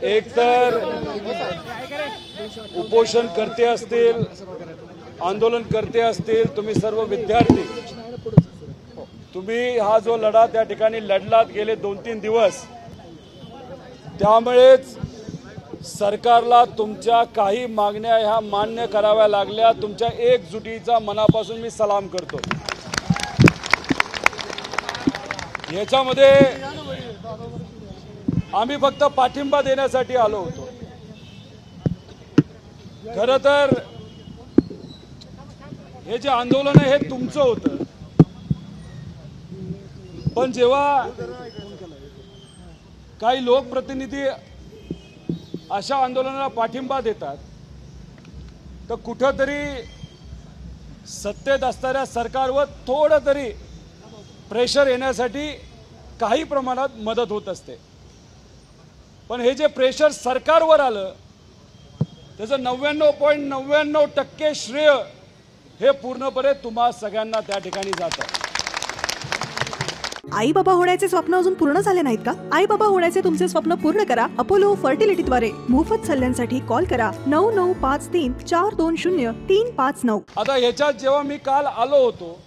एक तर उपोषण करते असतील, आंदोलन करते असतील, तुम्ही सर्व विद्यार्थी, तुम्ही हा जो लढा त्या ठिकाणी लढलात गेले 2-3 दिवस, त्यामुळेच सरकारला तुमच्या काही मागण्या ह्या मान्य कराव्या लागल्या। तुमच्या एकजुटीचा मनापासून मी सलाम करतो। याच्यामध्ये आम्ही फक्त पाठिंबा देण्यासाठी आलो होतो। खरं तर हे जे आंदोलन आहे हे तुमचं होतं, पण जेव्हा काही लोकप्रतिनिधी अशा आंदोलनाला पाठिंबा देतात तर कुठेतरी सत्तेत असणाऱ्या सरकारवर थोडं तरी प्रेशर येण्यासाठी काही प्रमाणात मदत होत असते। पण हे जे प्रेशर सरकारवर आलं त्याचं 99.99% श्रेय हे पूर्णपणे तुम्हा सगळ्यांना त्या ठिकाणी जातं। आई बाबा होण्याचे स्वप्न अजून पूर्ण झाले नाहीत का? आई बाबा होण्याचे तुमचे स्वप्न पूर्ण करा अपोलो फर्टिलिटीद्वारे। मोफत सल्ल्यांसाठी कॉल करा 9953420359। आता याच्यात जेव्हा मी काल आलो होतो,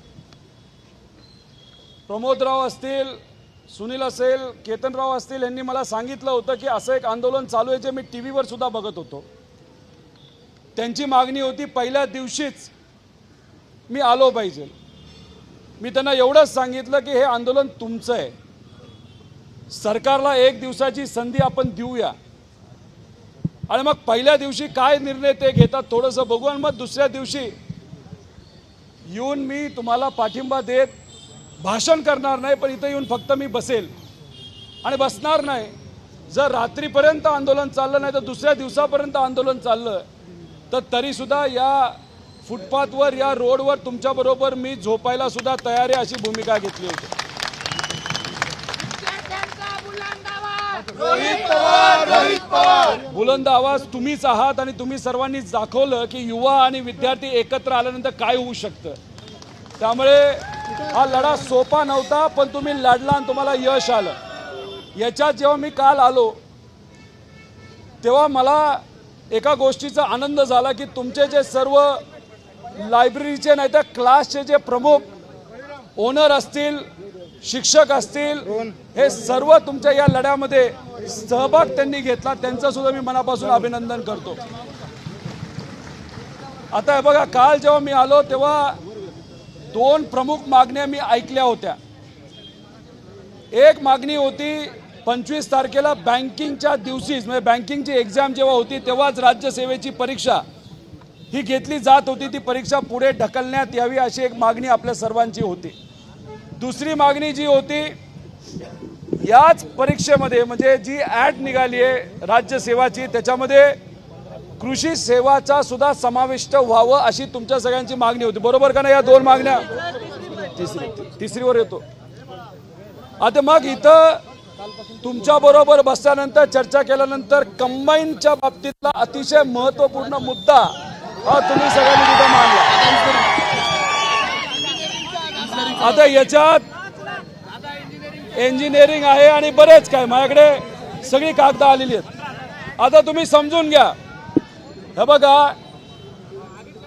प्रमोदराव असतील, सुनील असेल, केतनराव असतील, यांनी मला सांगितलं होतं की असं एक आंदोलन चालू आहे जे मी टीव्हीवर सुद्धा बघत होतो। त्यांची मागणी होती पहिल्या दिवशीच मी आलो पाहिजे। मी त्यांना एवढंच सांगितलं की हे आंदोलन तुमचं आहे, सरकारला एक दिवसाची संधी आपण देऊया आणि मग पहिल्या दिवशी काय निर्णय ते घेतात थोडंसं बघू आणि मग दुसऱ्या दिवशी येऊन मी तुम्हाला पाठिंबा देत भाषण करणार नाही, पण इथं येऊन फक्त मी बसेल आणि बसणार नाही। जर रात्रीपर्यंत आंदोलन चाललं नाही तर दुसऱ्या दिवसापर्यंत आंदोलन चाललं तर तरीसुद्धा या फुटपाथवर, या रोडवर तुमच्याबरोबर मी झोपायला सुद्धा तयार आहे, अशी भूमिका घेतली होती। बुलंद आवाज तुम्हीच आहात आणि तुम्ही सर्वांनीच दाखवलं की युवा आणि विद्यार्थी एकत्र आल्यानंतर काय होऊ शकतं। त्यामुळे हा लढा सोपा नव्हता, पण तुम्ही लढला आणि तुम्हाला यश आलं। याच्यात जेव्हा मी काल आलो तेव्हा मला एका गोष्टीचा आनंद झाला की तुमचे जे सर्व लायब्ररीचे नाही तर क्लासचे जे प्रमुख ओनर असतील, शिक्षक असतील, हे सर्व तुमच्या या लढ्यामध्ये सहभाग त्यांनी घेतला, त्यांचं सुद्धा मी मनापासून अभिनंदन करतो। आता हे बघा, काल जेव्हा मी आलो तेव्हा 2 प्रमुख मागण्या मी ऐकल्या होत्या। एक मागणी होती 25 तारखेला बँकिंगच्या दिवशीच, म्हणजे बँकिंगची एक्झाम जेव्हा होती तेव्हाच राज्यसेवेची परीक्षा ही घेतली जात होती, ती परीक्षा पुढे ढकलण्यात यावी अशी एक मागणी आपल्या सर्वांची होती। दुसरी मागणी जी होती, याच परीक्षेमध्ये म्हणजे जी ॲड निघाली आहे राज्यसेवाची त्याच्यामध्ये कृषी सेवाचा सुद्धा समाविष्ट व्हावं अशी तुमच्या सगळ्यांची मागणी होती, बरोबर का नाही? या 2 मागण्या, तिसरीवर येतो। आता मग इथं तुमच्या बरोबर बसल्यानंतर चर्चा केल्यानंतर कंबाईनच्या बाबतीतला अतिशय महत्त्वपूर्ण मुद्दा हा तुम्ही सगळ्यांनी तिथं मांडला। आता याच्यात इंजिनिअरिंग आहे आणि बरेच काय, माझ्याकडे सगळी कागद आलेली आहेत। आता तुम्ही समजून घ्या, हे बघा,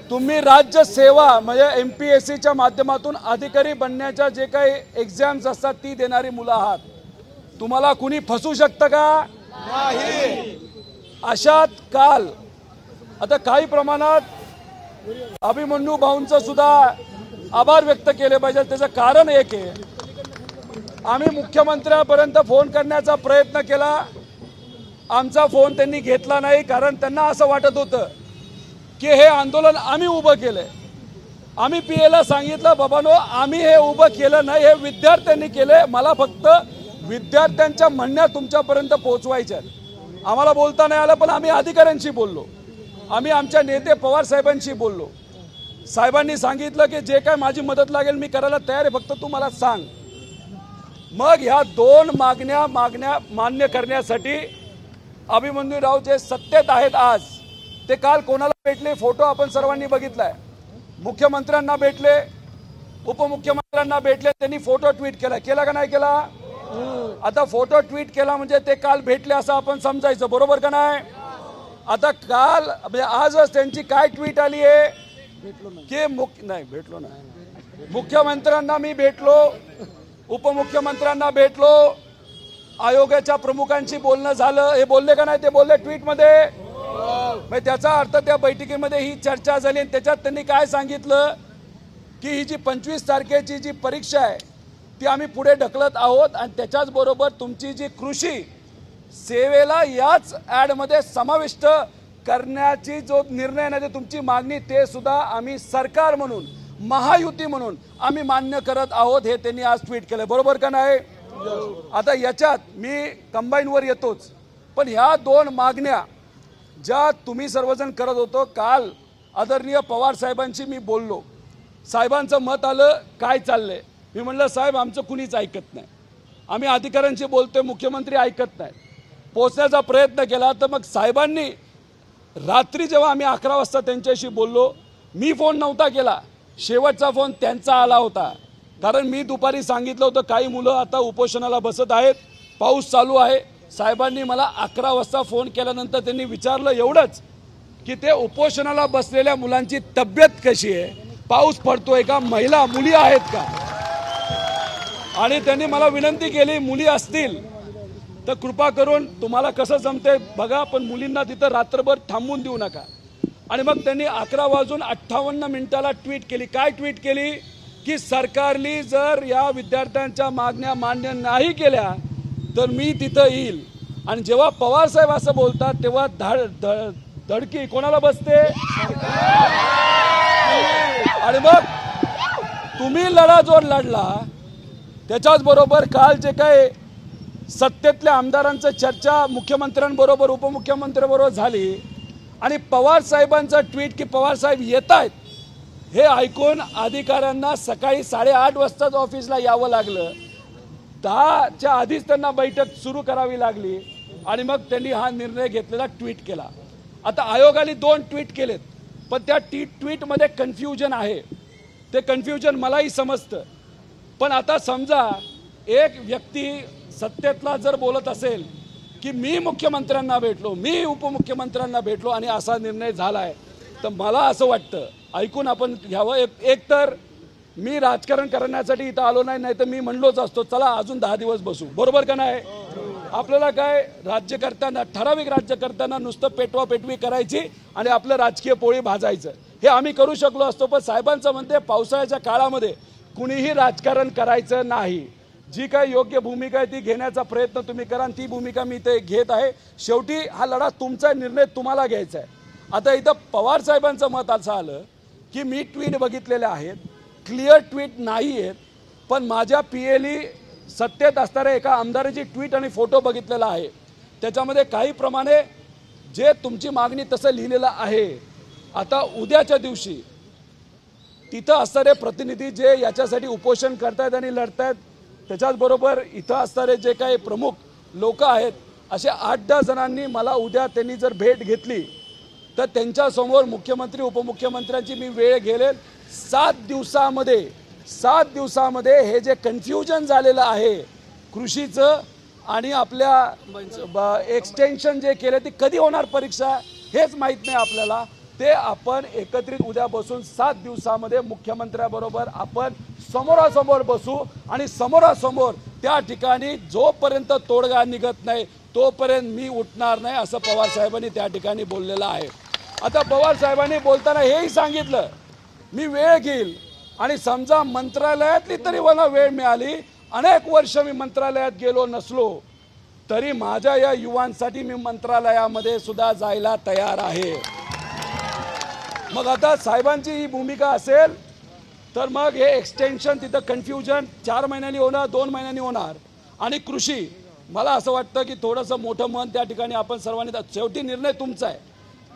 तुम्ही राज्य सेवा म्हणजे MPSCच्या माध्यमातून अधिकारी बनण्याच्या जे काही एक्झाम्स असतात ती देणारी मुलं आहात। तुम्हाला कुणी फसू शकतं का? नाही। अशात काल आता काही प्रमाणात अभिमन्यू भाऊंचं सुद्धा आभार व्यक्त केले पाहिजे। त्याचं कारण एक आहे, आम्ही मुख्यमंत्र्यांपर्यंत फोन करण्याचा प्रयत्न केला, आमचा फोन त्यांनी घेतला नाही, कारण त्यांना असं वाटत होतं की हे आंदोलन आम्ही उभं केलंय। आम्ही PA सांगितलं, बाबांनो आम्ही हे उभं केलं नाही, हे विद्यार्थ्यांनी केलंय, मला फक्त विद्यार्थ्यांच्या म्हणण्या तुमच्यापर्यंत पोहोचवायच्या आहेत। आम्हाला बोलता नाही आलं, पण आम्ही अधिकाऱ्यांशी बोललो, आम्ही आमच्या नेते पवार साहेबांशी बोललो। साहेबांनी सांगितलं की जे काय माझी मदत लागेल मी करायला तयार आहे, फक्त तू मला सांग। मग ह्या 2 मागण्या मान्य करण्यासाठी अभिमन्यूराव जे सत्तेत आहेत आज, ते काल कोणाला भेटले, फोटो आपण सर्वांनी बघितलाय। मुख्यमंत्र्यांना भेटले, उपमुख्यमंत्र्यांना भेटले, त्यांनी फोटो ट्विट केला का नाही केला? आता फोटो ट्विट केला म्हणजे ते काल भेटले असं आपण समजायचं, बरोबर का नाही? आता काल म्हणजे आजच त्यांची काय ट्विट आली आहे की नाही भेटलो ना, मुख्यमंत्र्यांना मी भेटलो, उपमुख्यमंत्र्यांना भेटलो, आयोगाच्या प्रमुखांशी बोलणं झालं, हे बोलले का नाही? ते बोलले ट्विटमध्ये. म्हणजे त्याचा अर्थ त्या बैठकीमध्ये ही चर्चा झाली आणि त्याच्यात त्यांनी काय सांगितलं की ही जी 25 तारखेची जी परीक्षा आहे ती आम्ही पुढे ढकलत आहोत आणि त्याच्याच बरोबर तुमची जी कृषी सेवेला याच ॲडमध्ये समाविष्ट करण्याची जो निर्णय नाही, तुमची मागणी, ते सुद्धा आम्ही सरकार म्हणून, महायुती म्हणून आम्ही मान्य करत आहोत, हे त्यांनी आज ट्विट केलं, बरोबर का नाही? आता याच्यात मी कंबाईनवर येतोच, पण ह्या दोन मागण्या ज्या तुम्ही सर्वजण करत होतो, काल आदरणीय पवार साहेबांशी मी बोललो, साहेबांचं मत आलं काय चाललंय. मी म्हणलं साहेब आमचं कुणीच ऐकत नाही, आम्ही अधिकाऱ्यांशी बोलतोय, मुख्यमंत्री ऐकत नाही. पोचण्याचा प्रयत्न केला तर मग साहेबांनी रात्री जेव्हा आम्ही 11 वाजता त्यांच्याशी बोललो, मी फोन नव्हता केला, शेवटचा फोन त्यांचा आला होता. कारण मी दुपारी सांगितलं होतं काही मुलं आता उपोषणाला बसत आहेत, पाऊस चालू आहे. साहेबांनी मला 11 वाजता फोन केल्यानंतर त्यांनी विचारलं एवढंच की ते उपोषणाला बसलेल्या मुलांची तब्येत कशी आहे, पाऊस पडतोय का, महिला मुली आहेत का. आणि त्यांनी मला विनंती केली मुली असतील तर कृपा करून तुम्हाला कसं जमते बघा, पण मुलींना तिथं रात्रभर थांबून देऊ नका. आणि मग त्यांनी 11:58 ट्विट केली. काय ट्विट केली की सरकारने जर या विद्यार्थ्यांच्या मागण्या मान्य नाही केल्या तर मी तिथं येईल. आणि जेव्हा पवार साहेब असं बोलतात तेव्हा धडकी कोणाला बसते? आणि मग तुम्ही लढा जो लढला त्याच्याच बरोबर काल जे काय सत्तेतल्या आमदारांचं चर्चा मुख्यमंत्र्यांबरोबर उपमुख्यमंत्र्यांबरोबर झाली आणि पवार साहेबांचा ट्विट की पवार साहेब येत आहेत, हे ऐकून अधिकाऱ्यांना सकाळी 8:30 वाजताच ऑफिसला यावं लागलं. 10च्या आधीच त्यांना बैठक सुरू करावी लागली आणि मग त्यांनी हा निर्णय घेतलेला ट्विट केला. आता आयोगाने 2 ट्विट केलेत, पण त्या ट्विटमध्ये कन्फ्युजन आहे. ते कन्फ्युजन मलाही समजतं, पण आता समजा एक व्यक्ती सत्तेतला जर बोलत असेल की मी मुख्यमंत्र्यांना भेटलो, मी उपमुख्यमंत्र्यांना भेटलो आणि असा निर्णय झाला आहे, तर मला असं वाटतं ऐकून आपण घ्यावं. एक तर मी राजकारण करण्यासाठी इथं आलो नाही, नाही तर मी म्हणलोच असतो चला अजून 10 दिवस बसू, बरोबर का नाही? आपल्याला काय राज्य करताना, ठराविक राज्य करताना नुसतं पेटवापेटवी करायची आणि आपलं राजकीय पोळी भाजायचं, हे आम्ही करू शकलो असतो. पण साहेबांचं म्हणते पावसाळ्याच्या काळामध्ये कुणीही राजकारण करायचं नाही. जी काही योग्य भूमिका आहे ती घेण्याचा प्रयत्न तुम्ही करा आणि ती भूमिका मी ते घेत आहे. शेवटी हा लढा तुमचा, निर्णय तुम्हाला घ्यायचा आहे. आता इथं पवार साहेबांचं मत असं आलं की मी ट्विट बघितलेले आहेत, क्लिअर ट्विट नाही आहेत, पण माझ्या PLE सत्तेत असणाऱ्या एका आमदाराची ट्विट आणि फोटो बघितलेला आहे. त्याच्यामध्ये काही प्रमाणे जे तुमची मागणी तसं लिहिलेलं आहे. आता उद्याच्या दिवशी तिथं असणारे प्रतिनिधी जे याच्यासाठी उपोषण करतायत आणि लढतायत, त्याच्याचबरोबर इथं असणारे जे काही प्रमुख लोक आहेत, असे 8-10 जणांनी मला उद्या त्यांनी जर भेट घेतली तर त्यांच्यासमोर मुख्यमंत्री उपमुख्यमंत्र्यांची मी वेळ घेलेल. 7 दिवसामध्ये हे जे कन्फ्युजन झालेलं आहे कृषीचं आणि आपल्या एक्सटेन्शन जे केलं ते कधी होणार परीक्षा हेच माहीत नाही आपल्याला. ते आपण एकत्रित उद्या बसून 7 दिवसामध्ये मुख्यमंत्र्याबरोबर आपण समोरासमोर बसू आणि समोरासमोर त्या ठिकाणी जोपर्यंत तोडगा निघत नाही तोपर्यंत मी उठणार नाही, असं पवार साहेबांनी त्या ठिकाणी बोललेलं आहे. आता पवार साहेबांनी बोलताना हेही सांगितलं मी वेळ घेईल आणि समजा मंत्रालयातली तरी मला वेळ मिळाली, अनेक वर्ष मी मंत्रालयात गेलो नसलो तरी माझ्या या युवांसाठी मी मंत्रालयामध्ये सुद्धा जायला तयार आहे. मग आता साहेबांची ही भूमिका असेल तर मग हे एक्सटेन्शन तिथं कन्फ्युजन 4 महिन्यांनी होणार, 2 महिन्यांनी होणार. आणि कृषी मला असं वाटतं की थोडंसं मोठं मन त्या ठिकाणी आपण सर्वांनी, शेवटी निर्णय तुमचा आहे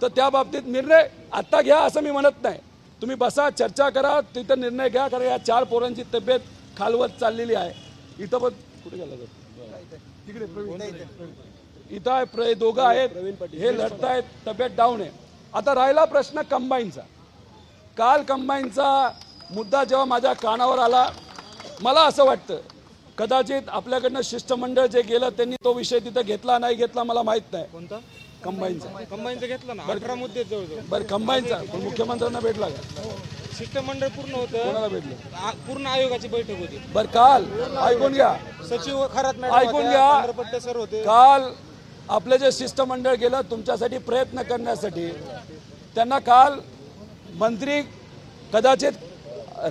तर त्या बाबतीत निर्णय आत्ता घ्या असं मी म्हणत नाही. तुम्ही बसा, चर्चा करा, तिथं निर्णय घ्या. कारण या 4 पोरांची तब्येत खालवत चाललेली आहे. इथं पण कुठे गेला तिकडे इथं आहे, दोघं आहेत, हे लढतायत, तब्येत डाऊन आहे. आता राहिला प्रश्न कंबाईनचा. काल कंबाईनचा मुद्दा जेव्हा माझ्या कानावर आला मला असं वाटतं कदाचित आपल्याकडनं शिष्टमंडळ जे गेलं त्यांनी तो विषय तिथं घेतला नाही घेतला मला माहित नाही. कोणता? कंबाईनचा. कंबाईनचा घेतला ना, 18 मुद्दे जवळजवळ. बरं कंबाईनचा पण मुख्यमंत्र्यांना भेटला का? शिष्टमंडळ पूर्ण होतं, कोणाला भेटलं? पूर्ण आयोगाची बैठक होती. बरं काल ऐकून घ्या, सचिव खरात ऐकून घ्या. पट्टे सर होते. काल आपलं जे शिष्टमंडळ गेलं तुमच्यासाठी प्रयत्न करण्यासाठी, त्यांना काल मंत्री कदाचित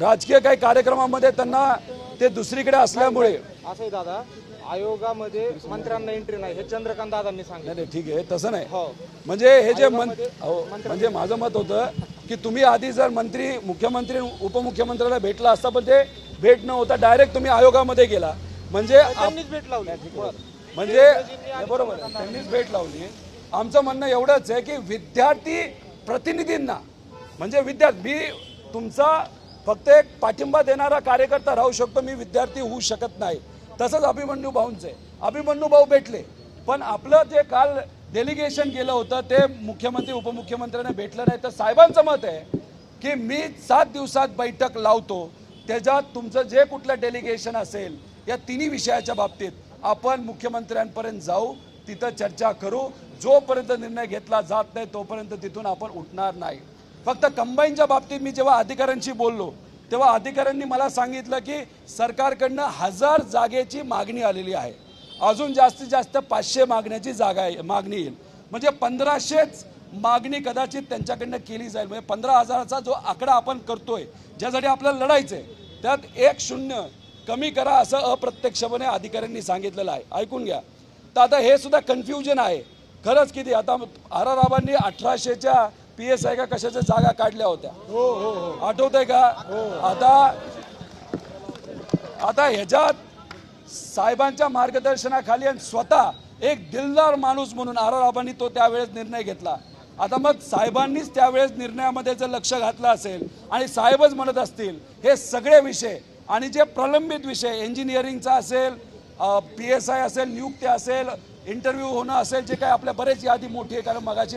राजकीय काही कार्यक्रमामध्ये त्यांना ते दुसरीकडे असल्यामुळे. असं आहे दादा, आयोगामध्ये मंत्र्यांना एंट्री नाही हे चंद्रकांत दादांनी सांगितलं. नाही ठीक आहे तसं नाही. हो, म्हणजे हे जे म्हणजे माझं मत होतं की तुम्ही आधी जर मंत्री मुख्यमंत्री उपमुख्यमंत्र्याला भेटला असता, पण ते भेट न होता डायरेक्ट तुम्ही आयोगामध्ये गेला. म्हणजे त्यांनीच भेट लावली. म्हणजे बरोबर आहे, त्यांनीच भेट लावली. आमचं म्हणणं एवढंच आहे की विद्यार्थी प्रतिनिधींना म्हणजे मी तुमचा फक्त एक पाठिंबा देणारा कार्यकर्ता राहू शकतो, मी विद्यार्थी होऊ शकत नाही. तसंच अभिमन्यू भाऊंचे अभिमन्यू भाऊ भेटले, पण आपलं जे काल डेलिगेशन गेलं होतं ते मुख्यमंत्री उपमुख्यमंत्र्यांना भेटलं नाही. तर साहेबांचं मत आहे की मी 7 दिवसात बैठक लावतो, त्याच्यात तुमचं जे कुठलं डेलिगेशन असेल या तिन्ही विषयाच्या बाबतीत आपण मुख्यमंत्र्यांपर्यंत जाऊ, तिथं चर्चा करू. जोपर्यंत निर्णय घेतला जात नाही तोपर्यंत तिथून आपण उठणार नाही. फक्त कंबाईनच्या बाबतीत मी जेव्हा अधिकाऱ्यांशी बोललो तेव्हा अधिकाऱ्यांनी मला सांगितलं की सरकारकडनं 1000 जागेची मागणी आलेली आहे, अजून जास्तीत जास्त 500 मागण्याची मागणी येईल. म्हणजे 1500च मागणी कदाचित त्यांच्याकडनं केली जाईल. म्हणजे 15,000चा जो आकडा आपण करतोय ज्यासाठी आपल्याला लढायचं आहे त्यात 1 शून्य कमी करा असं अप्रत्यक्षपणे अधिकाऱ्यांनी सांगितलेलं आहे. ऐकून घ्या. तर आता हे सुद्धा कन्फ्युजन आहे खरंच. किती आता आराराबांनी 1800च्या PSI का कशाच्या जागा काढल्या होत्या, आठवतंय का? आता ह्याच्यात साहेबांच्या मार्गदर्शनाखाली आणि स्वतः एक दिलदार माणूस म्हणून आराराबांनी तो त्यावेळेस निर्णय घेतला. आता मग साहेबांनीच त्यावेळेस निर्णयामध्ये जर लक्ष घातलं असेल आणि साहेबच म्हणत असतील हे सगळे विषय आणि जे प्रलंबित विषय इंजिनिअरिंगचा असेल, PSI असेल, नियुक्ती असेल, इंटरव्ह्यू होणं असेल, जे काय आपल्या बरेच यादी मोठी आहे. कारण मगाची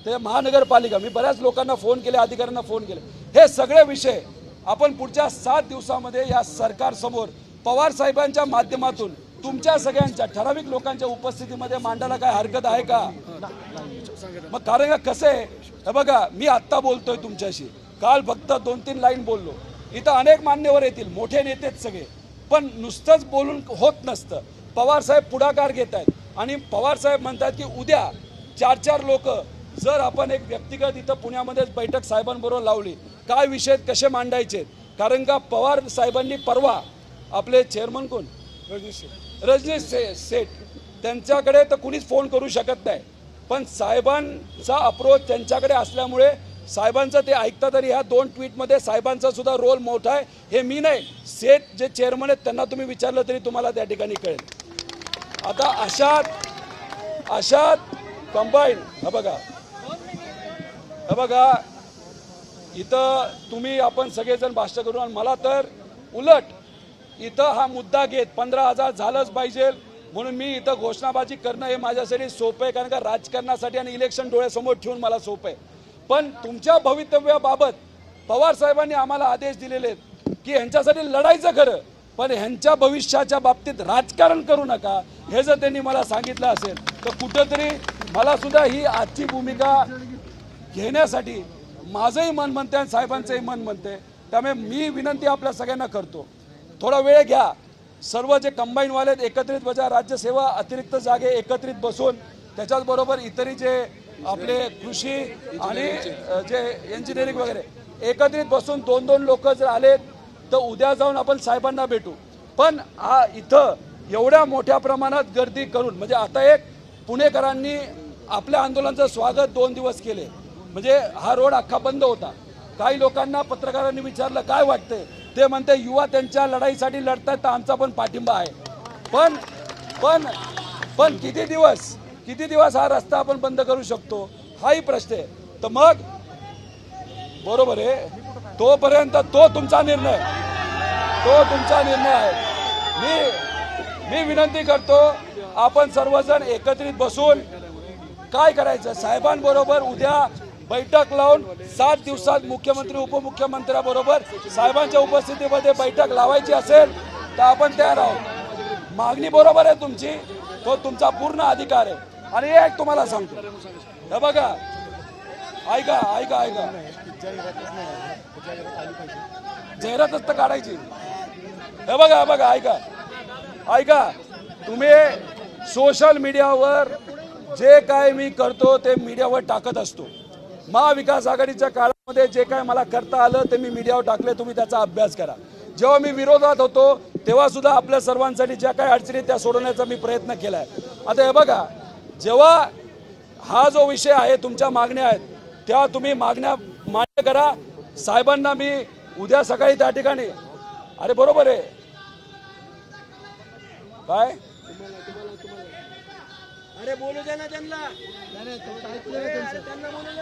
ते महानगरपालिका मी बऱ्याच लोकांना फोन केले, अधिकाऱ्यांना फोन केले. हे सगळे विषय आपण पुढच्या 7 दिवसामध्ये या सरकारसमोर पवार साहेबांच्या माध्यमातून तुमच्या सगळ्यांच्या ठराविक लोकांच्या उपस्थितीमध्ये मांडायला काय हरकत आहे का? मग कारण कसं आहे, हे बघा मी आत्ता बोलतोय तुमच्याशी, काल फक्त 2-3 लाईन बोललो. इथं अनेक मान्यवर येतील, मोठे नेतेच सगळे, पण नुसतंच बोलून होत नसतं. पवार साहेब पुढाकार घेत आहेत आणि पवार साहेब म्हणतात की उद्या 4-4 लोक जर आपण एक व्यक्तिगत इथं पुण्यामध्येच बैठक साहेबांबरोबर लावली, काय विषय कसे मांडायचे. कारण का पवार साहेबांनी परवा आपले चेअरमन कोण रजनीश सेठ त्यांच्याकडे तर कुणीच फोन करू शकत नाही, पण साहेबांचा अप्रोच त्यांच्याकडे असल्यामुळे साहेबांचं ते ऐकतात. तरी ह्या 2 ट्विटमध्ये साहेबांचा सुद्धा रोल मोठा आहे. हे मी नाही, सेठ जे चेअरमन आहेत त्यांना तुम्ही विचारलं तरी तुम्हाला त्या ठिकाणी कळेल. आता अशात कंबाईन हे बघा इथं तुम्ही आपण सगळेजण भाष्य करू आणि मला तर उलट इथं हा मुद्दा घेत 15,000 झालंच पाहिजे म्हणून मी इथं घोषणाबाजी करणं हे माझ्यासाठी सोपं आहे. कारण का राजकारणासाठी आणि इलेक्शन डोळ्यासमोर ठेवून मला सोपं आहे. पण तुमच्या भवितव्याबाबत पवार साहेबांनी आम्हाला आदेश दिलेले आहेत की ह्यांच्यासाठी लढायचं खरं, पण ह्यांच्या भविष्याच्या बाबतीत राजकारण करू नका. हे जर त्यांनी मला सांगितलं असेल तर कुठंतरी मला सुद्धा ही आजची भूमिका घेण्यासाठी माझंही मन म्हणते आणि साहेबांचंही मन म्हणते. त्यामुळे मी विनंती आपल्या सगळ्यांना करतो, थोडा वेळ घ्या. सर्व जे कंबाईनवाले एकत्रित बजा राज्यसेवा अतिरिक्त जागे एकत्रित बसून त्याच्याचबरोबर इतरही जे आपले कृषी आणि जे इंजिनिअरिंग वगैरे एकत्रित बसून 2-2 लोक जर आले तर उद्या जाऊन आपण साहेबांना भेटू. पण इथं एवढ्या मोठ्या प्रमाणात गर्दी करून म्हणजे आता एक पुणेकरांनी आपल्या आंदोलनाचं स्वागत 2 दिवस केले, म्हणजे हा रोड अख्खा बंद होता. काही लोकांना पत्रकारांनी विचारलं काय वाटतंय, ते म्हणते युवा त्यांच्या लढाईसाठी लढतात तर आमचा पण पाठिंबा आहे. पण पण पण किती दिवस हा रस्ता आपण बंद करू शकतो हाही प्रश्न आहे. तर मग बरोबर आहे, तोपर्यंत तो तुमचा निर्णय आहे. मी विनंती करतो आपण सर्वजण एकत्रित बसून काय करायचं साहेबांबरोबर उद्या बैठक लावून 7 दिवसात मुख्यमंत्री उपमुख्यमंत्र्याबरोबर साहेबांच्या उपस्थितीमध्ये बैठक लावायची असेल तर आपण तयार आहोत. मागणी बरोबर आहे तुमची, तो तुमचा पूर्ण अधिकार आहे. आणि एक तुम्हाला सांगतो, हे बघा, ऐका ऐका ऐका, जाहिरातच तर काढायची. हे बघा ऐका ऐका, तुम्ही सोशल मीडियावर जे काय मी करतो ते मीडियावर टाकत असतो. महाविकास आघाडीच्या काळामध्ये जे काय मला करता आलं ते मी मीडियावर टाकले, तुम्ही त्याचा अभ्यास करा. जेव्हा मी विरोधात होतो तेव्हा सुद्धा आपल्या सर्वांसाठी ज्या काही अडचणी त्या सोडवण्याचा मी प्रयत्न केलाय. आता हे बघा, जेव्हा हा जो विषय आहे, तुमच्या मागण्या आहेत, त्या तुम्ही मागण्या मान्य करा. साहेबांना मी उद्या सकाळी त्या ठिकाणी, अरे बरोबर आहे काय, अरे बोलू द्या ना त्यांना.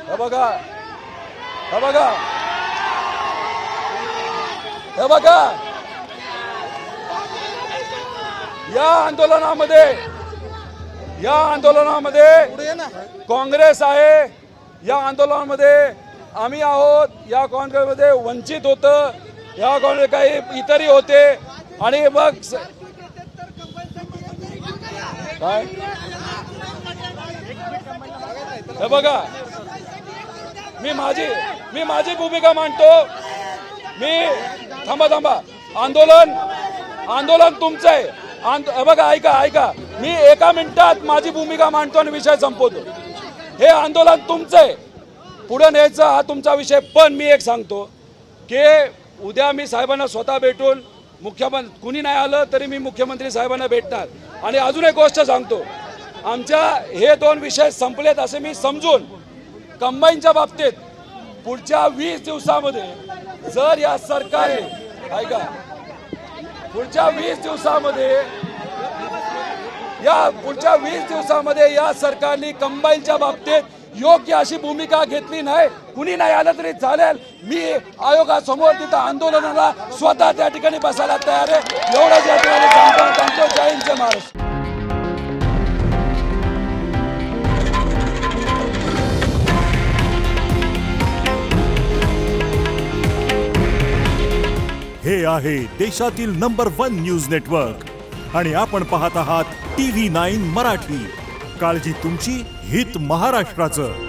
हे बघा हे बघा हे बघा, या आंदोलनामध्ये काँग्रेस आहे, या आंदोलनामध्ये आम्ही आहोत, या काँग्रेसमध्ये वंचित होतं, या काँग्रेस काही इतरही होते. आणि मग काय, हे बघा, मी माझी भूमिका मांडतो. मी थांबा, आंदोलन तुमचं आहे. बघा ऐका, मी एका मिनिटात माझी भूमिका मांडतो आणि विषय संपवतो. हे आंदोलन तुमचं आहे, पुढे न्यायचा हा तुमचा विषय. पण मी एक सांगतो की उद्या मी साहेबांना स्वतः भेटून, मुख्यमंत्री कुणी नाही आलं तरी मी मुख्यमंत्री साहेबांना भेटणार. आणि अजून एक गोष्ट सांगतो, आमच्या हे 2 विषय संपलेत असे मी समजून, कंबाईनच्या बाबतीत पुढच्या 20 दिवसामध्ये जर या सरकारने, ऐका, पुढच्या 20 दिवसामध्ये या सरकारने कंबाईनच्या बाबतीत योग्य अशी भूमिका घेतली नाही, कुणी नाही आलं तरी चालेल, मी आयोगासमोर तिथं आंदोलनाला स्वतः त्या ठिकाणी बसायला तयार आहे. एवढंच या ठिकाणी सांगतो. जय हिंद, जय महाराष्ट्र. हे आहे देशातील नंबर 1 न्यूज नेटवर्क आणि आपण पाहत आहात TV9 मराठी. काळजी तुमची, हित महाराष्ट्राचं.